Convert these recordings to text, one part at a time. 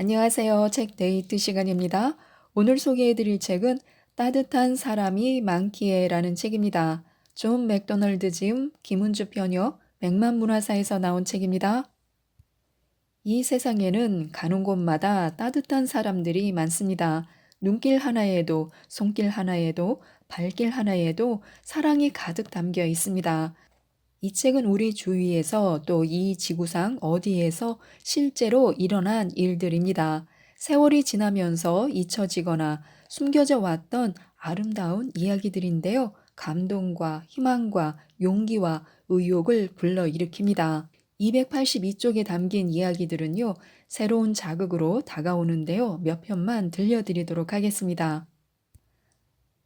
안녕하세요. 책 데이트 시간입니다. 오늘 소개해드릴 책은 따뜻한 사람이 많기에라는 책입니다. 존 맥도널드 지음, 김은주 번역, 맥만문화사에서 나온 책입니다. 이 세상에는 가는 곳마다 따뜻한 사람들이 많습니다. 눈길 하나에도, 손길 하나에도, 발길 하나에도 사랑이 가득 담겨 있습니다. 이 책은 우리 주위에서 또 이 지구상 어디에서 실제로 일어난 일들입니다. 세월이 지나면서 잊혀지거나 숨겨져 왔던 아름다운 이야기들인데요. 감동과 희망과 용기와 의욕을 불러일으킵니다. 282쪽에 담긴 이야기들은요, 새로운 자극으로 다가오는데요. 몇 편만 들려드리도록 하겠습니다.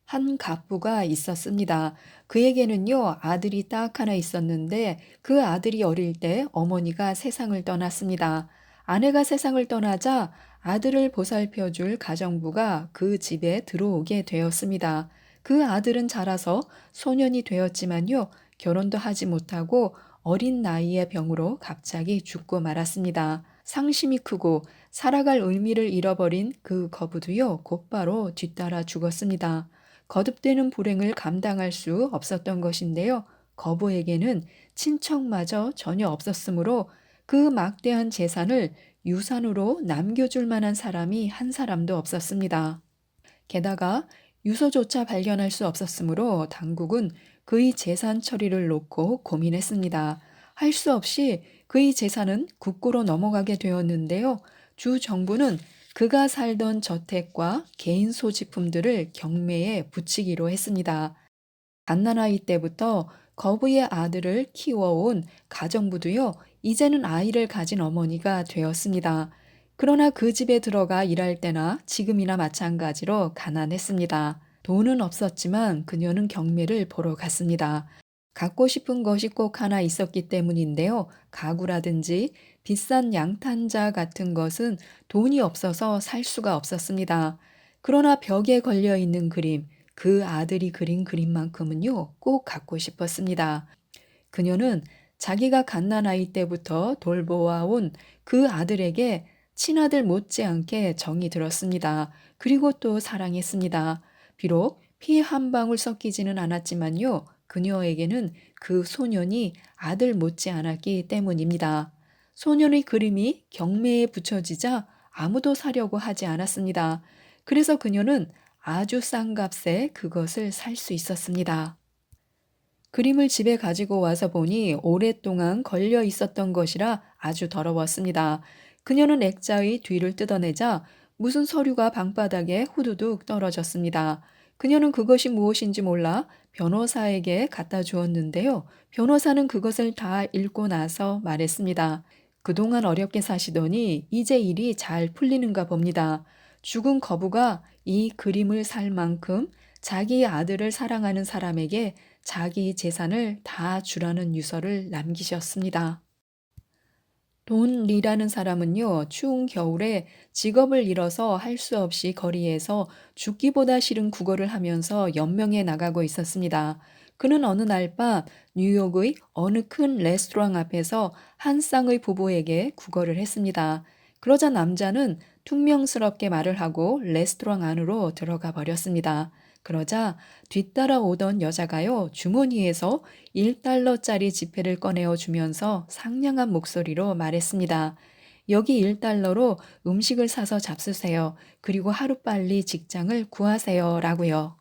한 갑부가 있었습니다. 그에게는요, 아들이 딱 하나 있었는데 그 아들이 어릴 때 어머니가 세상을 떠났습니다. 아내가 세상을 떠나자 아들을 보살펴 줄 가정부가 그 집에 들어오게 되었습니다. 그 아들은 자라서 소년이 되었지만요, 결혼도 하지 못하고 어린 나이의 병으로 갑자기 죽고 말았습니다. 상심이 크고 살아갈 의미를 잃어버린 그 거부도요, 곧바로 뒤따라 죽었습니다. 거듭되는 불행을 감당할 수 없었던 것인데요. 거부에게는 친척마저 전혀 없었으므로 그 막대한 재산을 유산으로 남겨줄 만한 사람이 한 사람도 없었습니다. 게다가 유서조차 발견할 수 없었으므로 당국은 그의 재산 처리를 놓고 고민했습니다. 할 수 없이 그의 재산은 국고로 넘어가게 되었는데요. 주 정부는 그가 살던 저택과 개인 소지품들을 경매에 붙이기로 했습니다. 갓난아이 때부터 거부의 아들을 키워온 가정부도요, 이제는 아이를 가진 어머니가 되었습니다. 그러나 그 집에 들어가 일할 때나 지금이나 마찬가지로 가난했습니다. 돈은 없었지만 그녀는 경매를 보러 갔습니다. 갖고 싶은 것이 꼭 하나 있었기 때문인데요. 가구라든지 비싼 양탄자 같은 것은 돈이 없어서 살 수가 없었습니다. 그러나 벽에 걸려 있는 그림, 그 아들이 그린 그림만큼은요, 꼭 갖고 싶었습니다. 그녀는 자기가 갓난아이 때부터 돌보아온 그 아들에게 친아들 못지않게 정이 들었습니다. 그리고 또 사랑했습니다. 비록 피 한 방울 섞이지는 않았지만요, 그녀에게는 그 소년이 아들 못지않았기 때문입니다. 소년의 그림이 경매에 붙여지자 아무도 사려고 하지 않았습니다. 그래서 그녀는 아주 싼 값에 그것을 살 수 있었습니다. 그림을 집에 가지고 와서 보니 오랫동안 걸려 있었던 것이라 아주 더러웠습니다. 그녀는 액자의 뒤를 뜯어내자 무슨 서류가 방바닥에 후두둑 떨어졌습니다. 그녀는 그것이 무엇인지 몰라 변호사에게 갖다 주었는데요. 변호사는 그것을 다 읽고 나서 말했습니다. 그동안 어렵게 사시더니 이제 일이 잘 풀리는가 봅니다. 죽은 거부가 이 그림을 살 만큼 자기 아들을 사랑하는 사람에게 자기 재산을 다 주라는 유서를 남기셨습니다. 돈 리라는 사람은요, 추운 겨울에 직업을 잃어서 할 수 없이 거리에서 죽기보다 싫은 구걸을 하면서 연명해 나가고 있었습니다. 그는 어느 날 밤 뉴욕의 어느 큰 레스토랑 앞에서 한 쌍의 부부에게 구걸을 했습니다. 그러자 남자는 퉁명스럽게 말을 하고 레스토랑 안으로 들어가 버렸습니다. 그러자 뒤따라 오던 여자가요, 주머니에서 1달러짜리 지폐를 꺼내어 주면서 상냥한 목소리로 말했습니다. 여기 1달러로 음식을 사서 잡수세요. 그리고 하루빨리 직장을 구하세요. 라고요.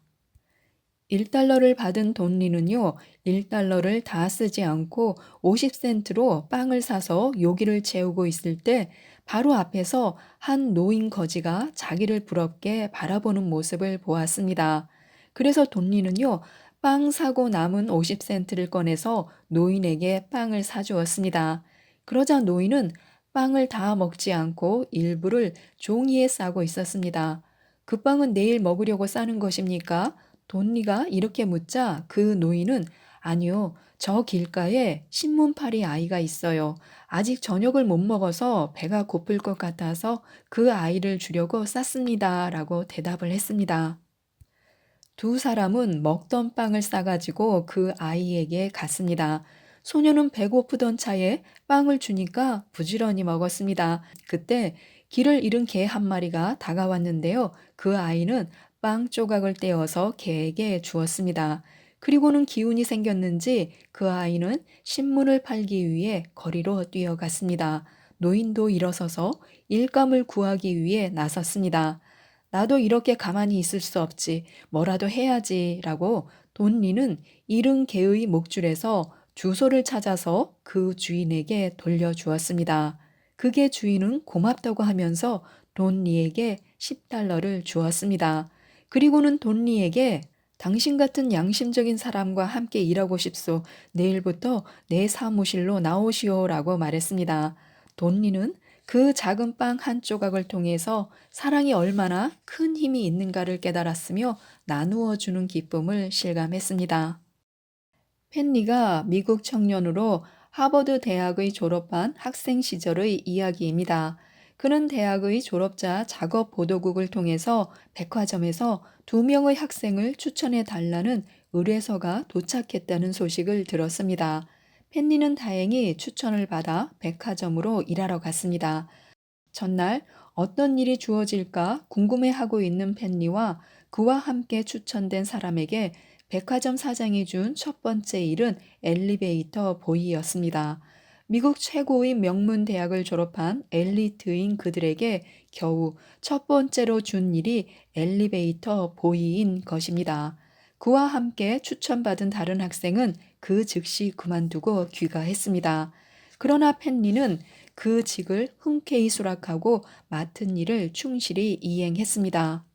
1달러를 받은 돈리는요, 1달러를 다 쓰지 않고 50센트로 빵을 사서 요기를 채우고 있을 때 바로 앞에서 한 노인 거지가 자기를 부럽게 바라보는 모습을 보았습니다. 그래서 돈리는요, 빵 사고 남은 50센트를 꺼내서 노인에게 빵을 사주었습니다. 그러자 노인은 빵을 다 먹지 않고 일부를 종이에 싸고 있었습니다. 그 빵은 내일 먹으려고 싸는 것입니까? 돈니가 이렇게 묻자 그 노인은 아니요, 저 길가에 신문파리 아이가 있어요. 아직 저녁을 못 먹어서 배가 고플 것 같아서 그 아이를 주려고 쌌습니다. 라고 대답을 했습니다. 두 사람은 먹던 빵을 싸가지고 그 아이에게 갔습니다. 소녀는 배고프던 차에 빵을 주니까 부지런히 먹었습니다. 그때 길을 잃은 개 한 마리가 다가왔는데요. 그 아이는 빵 조각을 떼어서 개에게 주었습니다. 그리고는 기운이 생겼는지 그 아이는 신문을 팔기 위해 거리로 뛰어갔습니다. 노인도 일어서서 일감을 구하기 위해 나섰습니다. 나도 이렇게 가만히 있을 수 없지. 뭐라도 해야지. 라고 돈니는 잃은 개의 목줄에서 주소를 찾아서 그 주인에게 돌려주었습니다. 그게 주인은 고맙다고 하면서 돈니에게 10달러를 주었습니다. 그리고는 돈니에게 당신 같은 양심적인 사람과 함께 일하고 싶소. 내일부터 내 사무실로 나오시오라고 말했습니다. 돈니는 그 작은 빵 한 조각을 통해서 사랑이 얼마나 큰 힘이 있는가를 깨달았으며 나누어 주는 기쁨을 실감했습니다. 펜니가 미국 청년으로 하버드 대학의 졸업한 학생 시절의 이야기입니다. 그는 대학의 졸업자 작업 보도국을 통해서 백화점에서 2명의 학생을 추천해 달라는 의뢰서가 도착했다는 소식을 들었습니다. 펜니는 다행히 추천을 받아 백화점으로 일하러 갔습니다. 전날 어떤 일이 주어질까 궁금해하고 있는 펜니와 그와 함께 추천된 사람에게 백화점 사장이 준 첫 번째 일은 엘리베이터 보이였습니다. 미국 최고의 명문 대학을 졸업한 엘리트인 그들에게 겨우 첫 번째로 준 일이 엘리베이터 보이인 것입니다. 그와 함께 추천받은 다른 학생은 그 즉시 그만두고 귀가했습니다. 그러나 펜니는 그 직을 흔쾌히 수락하고 맡은 일을 충실히 이행했습니다.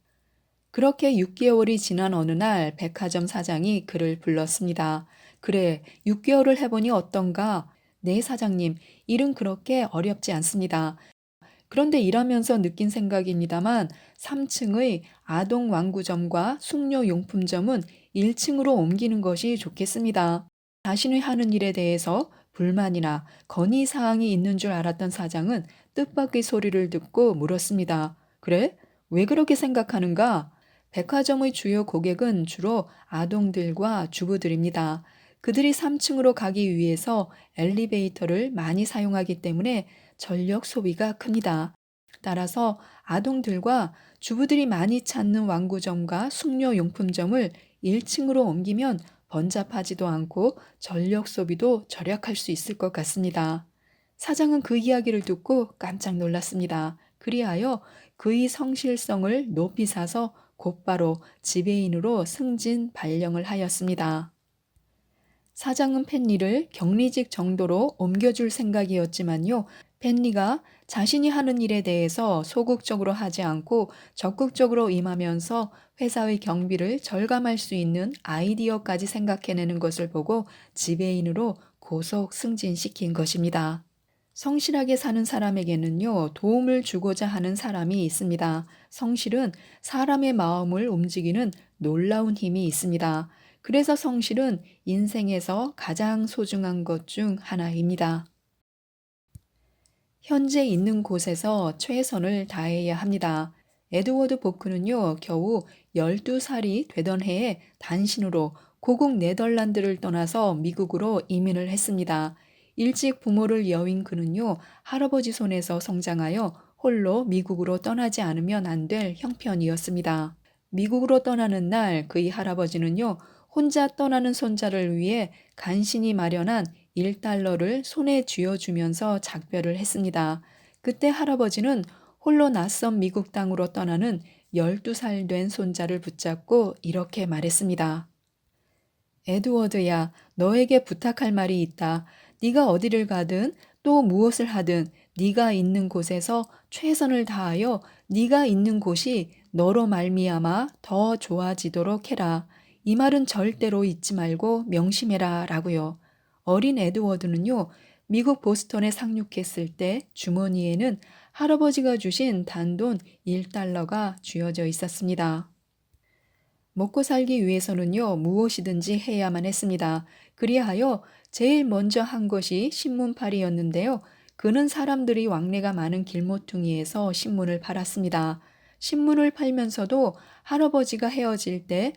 그렇게 6개월이 지난 어느 날 백화점 사장이 그를 불렀습니다. 그래, 6개월을 해보니 어떤가? 네, 사장님, 일은 그렇게 어렵지 않습니다. 그런데 일하면서 느낀 생각입니다만 3층의 아동 완구점과 숙녀용품점은 1층으로 옮기는 것이 좋겠습니다. 자신의 하는 일에 대해서 불만이나 건의사항이 있는 줄 알았던 사장은 뜻밖의 소리를 듣고 물었습니다. 그래? 왜 그렇게 생각하는가? 백화점의 주요 고객은 주로 아동들과 주부들입니다. 그들이 3층으로 가기 위해서 엘리베이터를 많이 사용하기 때문에 전력 소비가 큽니다. 따라서 아동들과 주부들이 많이 찾는 완구점과 숙녀용품점을 1층으로 옮기면 번잡하지도 않고 전력 소비도 절약할 수 있을 것 같습니다. 사장은 그 이야기를 듣고 깜짝 놀랐습니다. 그리하여 그의 성실성을 높이 사서 곧바로 지배인으로 승진 발령을 하였습니다. 사장은 펜니를 격리직 정도로 옮겨줄 생각이었지만요. 펜니가 자신이 하는 일에 대해서 소극적으로 하지 않고 적극적으로 임하면서 회사의 경비를 절감할 수 있는 아이디어까지 생각해내는 것을 보고 지배인으로 고속 승진시킨 것입니다. 성실하게 사는 사람에게는요, 도움을 주고자 하는 사람이 있습니다. 성실은 사람의 마음을 움직이는 놀라운 힘이 있습니다. 그래서 성실은 인생에서 가장 소중한 것 중 하나입니다. 현재 있는 곳에서 최선을 다해야 합니다. 에드워드 보크는요, 겨우 12살이 되던 해에 단신으로 고국 네덜란드를 떠나서 미국으로 이민을 했습니다. 일찍 부모를 여윈 그는요, 할아버지 손에서 성장하여 홀로 미국으로 떠나지 않으면 안 될 형편이었습니다. 미국으로 떠나는 날 그의 할아버지는요, 혼자 떠나는 손자를 위해 간신히 마련한 1달러를 손에 쥐어주면서 작별을 했습니다. 그때 할아버지는 홀로 낯선 미국 땅으로 떠나는 12살 된 손자를 붙잡고 이렇게 말했습니다. 에드워드야, 너에게 부탁할 말이 있다. 네가 어디를 가든 또 무엇을 하든 네가 있는 곳에서 최선을 다하여 네가 있는 곳이 너로 말미암아 더 좋아지도록 해라. 이 말은 절대로 잊지 말고 명심해라 라고요. 어린 에드워드는요, 미국 보스턴에 상륙했을 때 주머니에는 할아버지가 주신 단돈 1달러가 쥐어져 있었습니다. 먹고 살기 위해서는요, 무엇이든지 해야만 했습니다. 그리하여 제일 먼저 한 것이 신문팔이였는데요. 그는 사람들이 왕래가 많은 길모퉁이에서 신문을 팔았습니다. 신문을 팔면서도 할아버지가 헤어질 때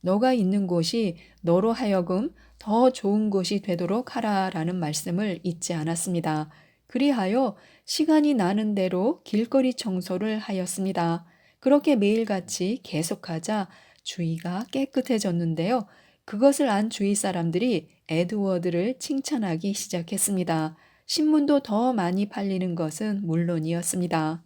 너가 있는 곳이 너로 하여금 더 좋은 곳이 되도록 하라라는 말씀을 잊지 않았습니다. 그리하여 시간이 나는 대로 길거리 청소를 하였습니다. 그렇게 매일같이 계속하자 주위가 깨끗해졌는데요. 그것을 안 주위 사람들이 에드워드를 칭찬하기 시작했습니다. 신문도 더 많이 팔리는 것은 물론이었습니다.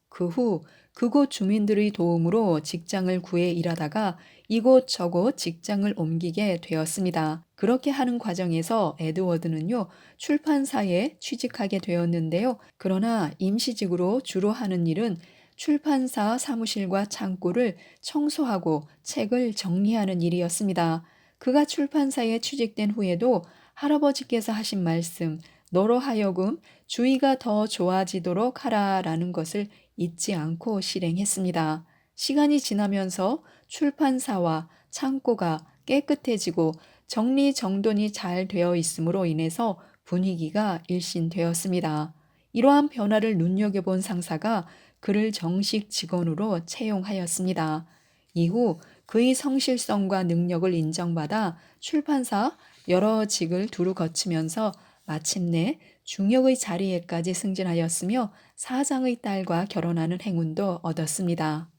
그 후 그곳 주민들의 도움으로 직장을 구해 일하다가 이곳저곳 직장을 옮기게 되었습니다. 그렇게 하는 과정에서 에드워드는요, 출판사에 취직하게 되었는데요. 그러나 임시직으로 주로 하는 일은 출판사 사무실과 창고를 청소하고 책을 정리하는 일이었습니다. 그가 출판사에 취직된 후에도 할아버지께서 하신 말씀, 너로 하여금 주의가 더 좋아지도록 하라라는 것을 잊지 않고 실행했습니다. 시간이 지나면서 출판사와 창고가 깨끗해지고 정리정돈이 잘 되어 있음으로 인해서 분위기가 일신되었습니다. 이러한 변화를 눈여겨본 상사가 그를 정식 직원으로 채용하였습니다. 이후 그의 성실성과 능력을 인정받아 출판사 여러 직을 두루 거치면서 마침내 중역의 자리에까지 승진하였으며 사장의 딸과 결혼하는 행운도 얻었습니다.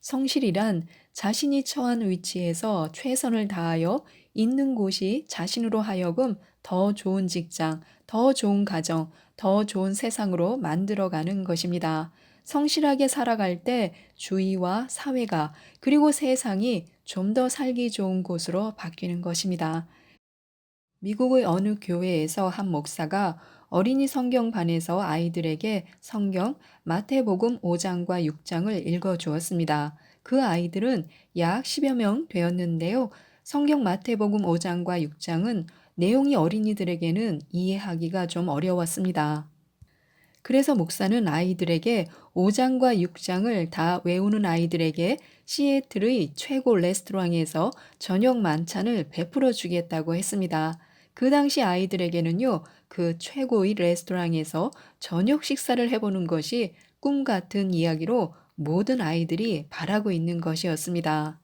성실이란 자신이 처한 위치에서 최선을 다하여 있는 곳이 자신으로 하여금 더 좋은 직장, 더 좋은 가정, 더 좋은 세상으로 만들어가는 것입니다. 성실하게 살아갈 때 주위와 사회가 그리고 세상이 좀 더 살기 좋은 곳으로 바뀌는 것입니다. 미국의 어느 교회에서 한 목사가 어린이 성경반에서 아이들에게 성경 마태복음 5장과 6장을 읽어 주었습니다. 그 아이들은 약 10여 명 되었는데요. 성경 마태복음 5장과 6장은 내용이 어린이들에게는 이해하기가 좀 어려웠습니다. 그래서 목사는 아이들에게 5장과 6장을 다 외우는 아이들에게 시애틀의 최고 레스토랑에서 저녁 만찬을 베풀어 주겠다고 했습니다. 그 당시 아이들에게는요, 그 최고의 레스토랑에서 저녁 식사를 해보는 것이 꿈 같은 이야기로 모든 아이들이 바라고 있는 것이었습니다.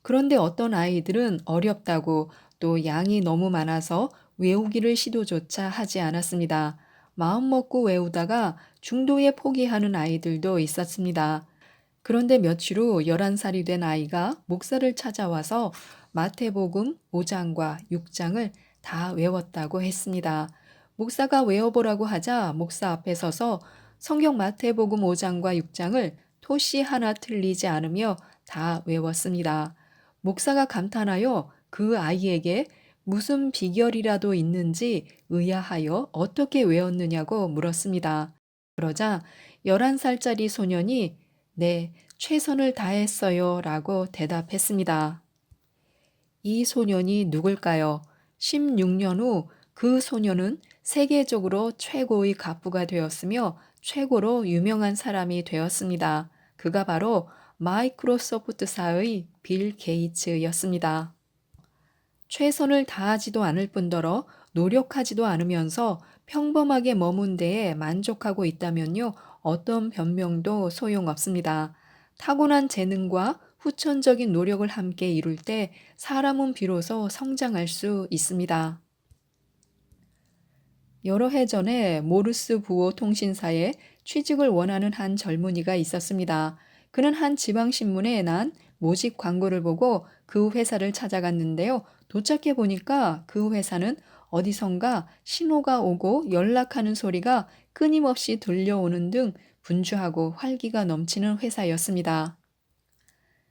그런데 어떤 아이들은 어렵다고 또 양이 너무 많아서 외우기를 시도조차 하지 않았습니다. 마음 먹고 외우다가 중도에 포기하는 아이들도 있었습니다. 그런데 며칠 후 11살이 된 아이가 목사를 찾아와서 마태복음 5장과 6장을 다 외웠다고 했습니다. 목사가 외워보라고 하자 목사 앞에 서서 성경 마태복음 5장과 6장을 토시 하나 틀리지 않으며 다 외웠습니다. 목사가 감탄하여 그 아이에게 무슨 비결이라도 있는지 의아하여 어떻게 외웠느냐고 물었습니다. 그러자 11살짜리 소년이 네, 최선을 다했어요 라고 대답했습니다. 이 소년이 누굴까요? 16년 후 그 소년은 세계적으로 최고의 갑부가 되었으며 최고로 유명한 사람이 되었습니다. 그가 바로 마이크로소프트사의 빌 게이츠였습니다. 최선을 다하지도 않을 뿐더러 노력하지도 않으면서 평범하게 머문 데에 만족하고 있다면요, 어떤 변명도 소용없습니다. 타고난 재능과 후천적인 노력을 함께 이룰 때 사람은 비로소 성장할 수 있습니다. 여러 해 전에 모르스 부호 통신사에 취직을 원하는 한 젊은이가 있었습니다. 그는 한 지방신문에 난 모집 광고를 보고 그 회사를 찾아갔는데요. 도착해 보니까 그 회사는 어디선가 신호가 오고 연락하는 소리가 끊임없이 들려오는 등 분주하고 활기가 넘치는 회사였습니다.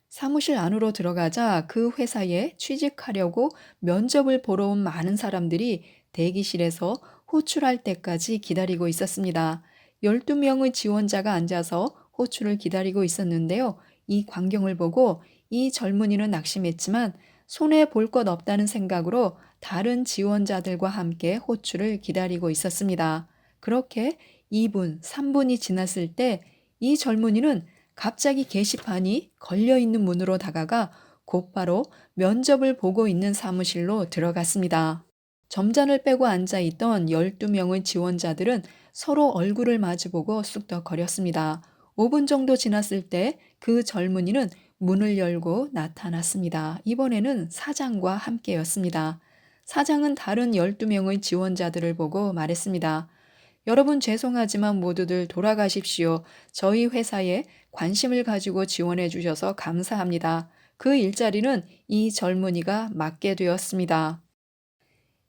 사무실 안으로 들어가자 그 회사에 취직하려고 면접을 보러 온 많은 사람들이 대기실에서 호출할 때까지 기다리고 있었습니다. 12명의 지원자가 앉아서 호출을 기다리고 있었는데요. 이 광경을 보고 이 젊은이는 낙심했지만 손해 볼 것 없다는 생각으로 다른 지원자들과 함께 호출을 기다리고 있었습니다. 그렇게 2분, 3분이 지났을 때 이 젊은이는 갑자기 게시판이 걸려있는 문으로 다가가 곧바로 면접을 보고 있는 사무실로 들어갔습니다. 점잔을 빼고 앉아있던 12명의 지원자들은 서로 얼굴을 마주보고 쑥덕거렸습니다. 5분 정도 지났을 때 그 젊은이는 문을 열고 나타났습니다. 이번에는 사장과 함께였습니다. 사장은 다른 12명의 지원자들을 보고 말했습니다. 여러분 죄송하지만 모두들 돌아가십시오. 저희 회사에 관심을 가지고 지원해 주셔서 감사합니다. 그 일자리는 이 젊은이가 맡게 되었습니다.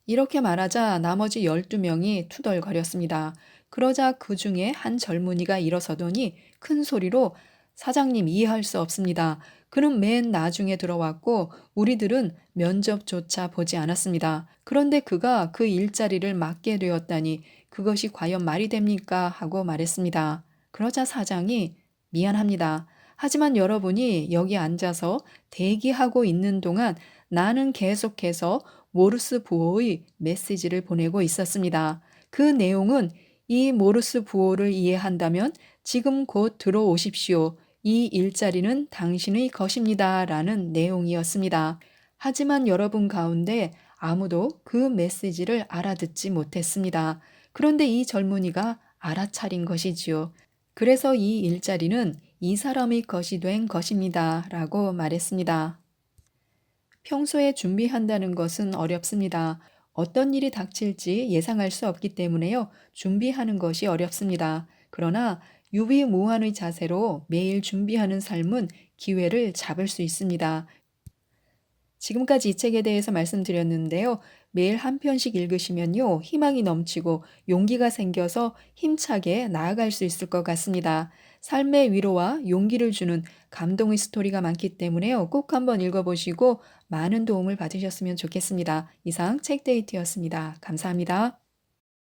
이렇게 말하자 나머지 12명이 투덜거렸습니다. 그러자 그 중에 한 젊은이가 일어서더니 큰 소리로 사장님 이해할 수 없습니다. 그는 맨 나중에 들어왔고 우리들은 면접조차 보지 않았습니다. 그런데 그가 그 일자리를 맡게 되었다니 그것이 과연 말이 됩니까? 하고 말했습니다. 그러자 사장이 미안합니다. 하지만 여러분이 여기 앉아서 대기하고 있는 동안 나는 계속해서 모르스 부호의 메시지를 보내고 있었습니다. 그 내용은 이 모르스 부호를 이해한다면 지금 곧 들어오십시오. 이 일자리는 당신의 것입니다. 라는 내용이었습니다. 하지만 여러분 가운데 아무도 그 메시지를 알아듣지 못했습니다. 그런데 이 젊은이가 알아차린 것이지요. 그래서 이 일자리는 이 사람의 것이 된 것입니다. 라고 말했습니다. 평소에 준비한다는 것은 어렵습니다. 어떤 일이 닥칠지 예상할 수 없기 때문에요. 준비하는 것이 어렵습니다. 그러나 유비무환의 자세로 매일 준비하는 삶은 기회를 잡을 수 있습니다. 지금까지 이 책에 대해서 말씀드렸는데요. 매일 한 편씩 읽으시면요. 희망이 넘치고 용기가 생겨서 힘차게 나아갈 수 있을 것 같습니다. 삶의 위로와 용기를 주는 감동의 스토리가 많기 때문에요. 꼭 한번 읽어보시고 많은 도움을 받으셨으면 좋겠습니다. 이상 책데이트였습니다. 감사합니다.